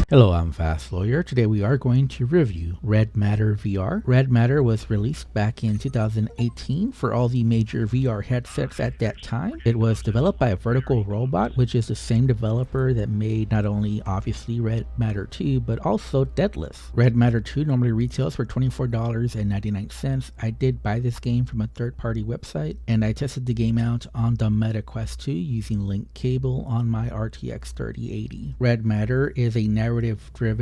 Hello, I'm Fast Lawyer. Today we are going to review Red Matter VR. Red Matter was released back in 2018 for all the major VR headsets at that time. It was developed by Vertical Robot, which is the same developer that made not only obviously Red Matter 2, but also Deadless. Red Matter 2 normally retails for $24.99. I did buy this game from a third-party website, and I tested the game out on the Meta Quest 2 using link cable on my RTX 3080. Red Matter is a narrative-driven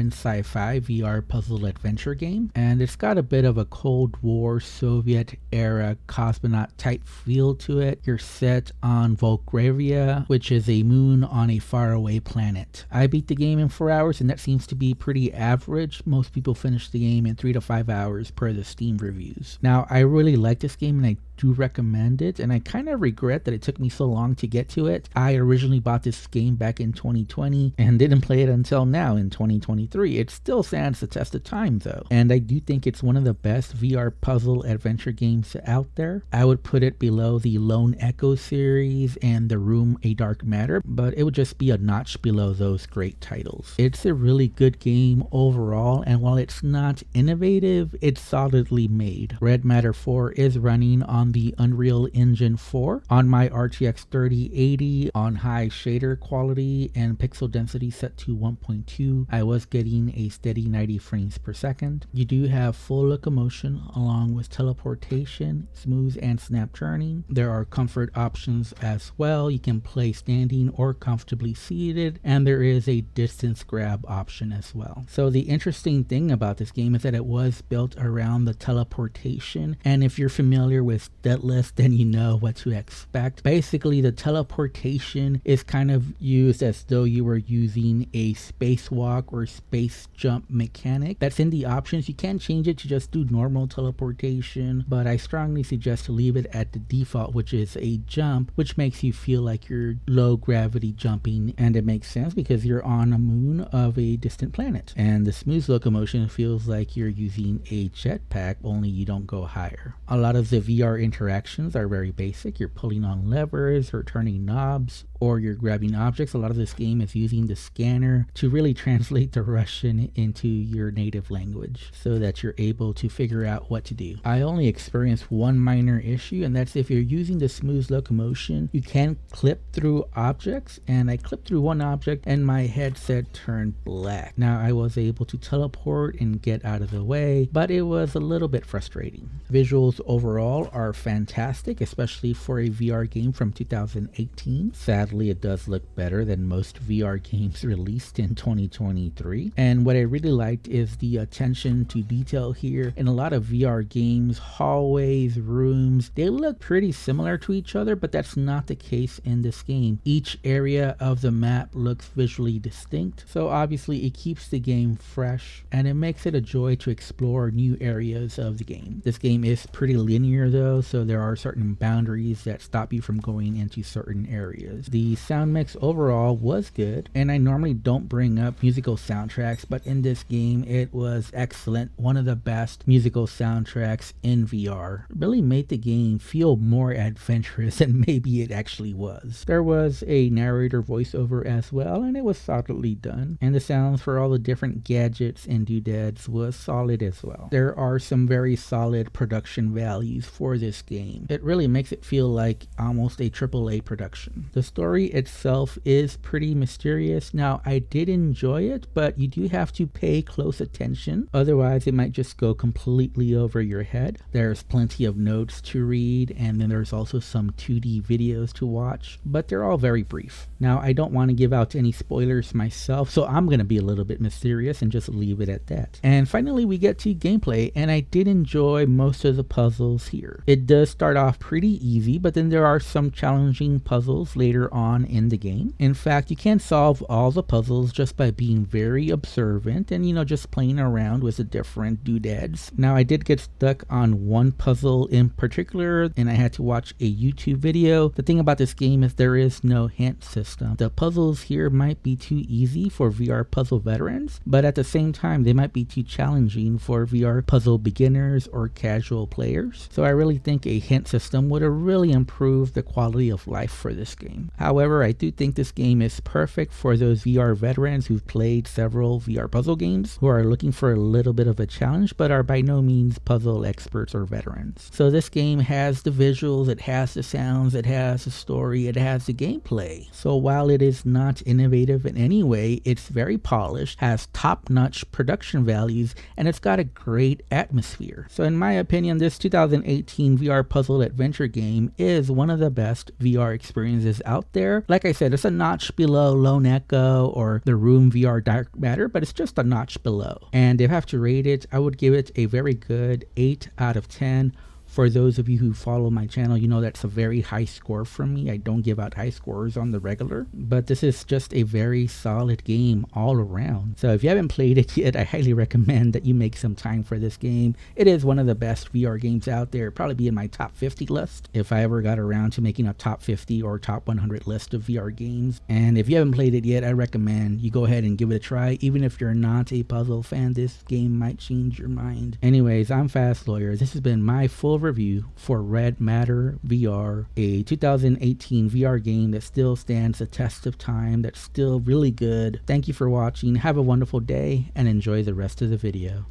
sci-fi VR puzzle adventure game, and it's got a bit of a Cold War Soviet-era cosmonaut-type feel to it. You're set on Volgravia, which is a moon on a faraway planet. I beat the game in 4 hours, and that seems to be pretty average. Most people finish the game in 3 to 5 hours per the Steam reviews. Now, I really like this game, and I do recommend it, and I kind of regret that it took me so long to get to it. I originally bought this game back in 2020 and didn't play it until now in 2023. It still stands the test of time though, and I do think it's one of the best VR puzzle adventure games out there. I would put it below the Lone Echo series and The Room: A Dark Matter, but it would just be a notch below those great titles. It's a really good game overall, and while it's not innovative, it's solidly made. Red Matter 4 is running on the Unreal Engine 4 on my RTX 3080 on high shader quality and pixel density set to 1.2. I was getting a steady 90 frames per second. You do have full locomotion along with teleportation, smooth and snap turning. There are comfort options as well. You can play standing or comfortably seated, and there is a distance grab option as well. So the interesting thing about this game is that it was built around the teleportation, and if you're familiar with Deadless, then you know what to expect. Basically, the teleportation is kind of used as though you were using a spacewalk or space jump mechanic. That's in the options. You can change it to just do normal teleportation, but I strongly suggest to leave it at the default, which is a jump, which makes you feel like you're low gravity jumping, and it makes sense because you're on a moon of a distant planet. And the smooth locomotion feels like you're using a jetpack, only you don't go higher. A lot of the VR interactions are very basic. You're pulling on levers or turning knobs, or you're grabbing objects. A lot of this game is using the scanner to really translate the Russian into your native language so that you're able to figure out what to do. I only experienced one minor issue, and that's if you're using the smooth locomotion, you can clip through objects, and I clipped through one object and my headset turned black. Now, I was able to teleport and get out of the way, but it was a little bit frustrating. Visuals overall are fantastic, especially for a VR game from 2018. Sadly, it does look better than most VR games released in 2023. And what I really liked is the attention to detail here. In a lot of VR games, hallways, rooms, they look pretty similar to each other, but that's not the case in this game. Each area of the map looks visually distinct, so obviously it keeps the game fresh, and it makes it a joy to explore new areas of the game. This game is pretty linear though, so there are certain boundaries that stop you from going into certain areas. The sound mix overall was good, and I normally don't bring up musical soundtracks, but in this game it was excellent. One of the best musical soundtracks in VR. It really made the game feel more adventurous than maybe it actually was. There was a narrator voiceover as well, and it was solidly done, and the sounds for all the different gadgets and doodads was solid as well. There are some very solid production values for this game. It really makes it feel like almost a AAA production. The story itself is pretty mysterious. Now, I did enjoy it, but you do have to pay close attention, otherwise it might just go completely over your head. There's plenty of notes to read, and then there's also some 2D videos to watch, but they're all very brief. Now, I don't want to give out any spoilers myself, so I'm going to be a little bit mysterious and just leave it at that. And finally, we get to gameplay, and I did enjoy most of the puzzles here. It does start off pretty easy, but then there are some challenging puzzles later on in the game. In fact, you can solve all the puzzles just by being very observant and, just playing around with the different doodads. Now, I did get stuck on one puzzle in particular, and I had to watch a YouTube video. The thing about this game is there is no hint system. The puzzles here might be too easy for VR puzzle veterans, but at the same time, they might be too challenging for VR puzzle beginners or casual players. So I really think think a hint system would have really improved the quality of life for this game. However, I do think this game is perfect for those VR veterans who've played several VR puzzle games, who are looking for a little bit of a challenge but are by no means puzzle experts or veterans. So this game has the visuals, it has the sounds, it has the story, it has the gameplay. So while it is not innovative in any way, it's very polished, has top-notch production values, and it's got a great atmosphere. So in my opinion, this 2018 VR puzzle adventure game is one of the best VR experiences out there. Like I said, it's a notch below Lone Echo or the Room VR Dark Matter, but it's just a notch below. And if I have to rate it, I would give it a very good 8 out of 10. For those of you who follow my channel, you know that's a very high score from me. I don't give out high scores on the regular, but this is just a very solid game all around. So if you haven't played it yet, I highly recommend that you make some time for this game. It is one of the best VR games out there. It'd probably be in my top 50 list if I ever got around to making a top 50 or top 100 list of VR games. And if you haven't played it yet, I recommend you go ahead and give it a try. Even if you're not a puzzle fan, this game might change your mind. Anyways, I'm Fast Lawyer. This has been my full review for Red Matter VR, a 2018 VR game that still stands the test of time, that's still really good. Thank you for watching, have a wonderful day, and enjoy the rest of the video.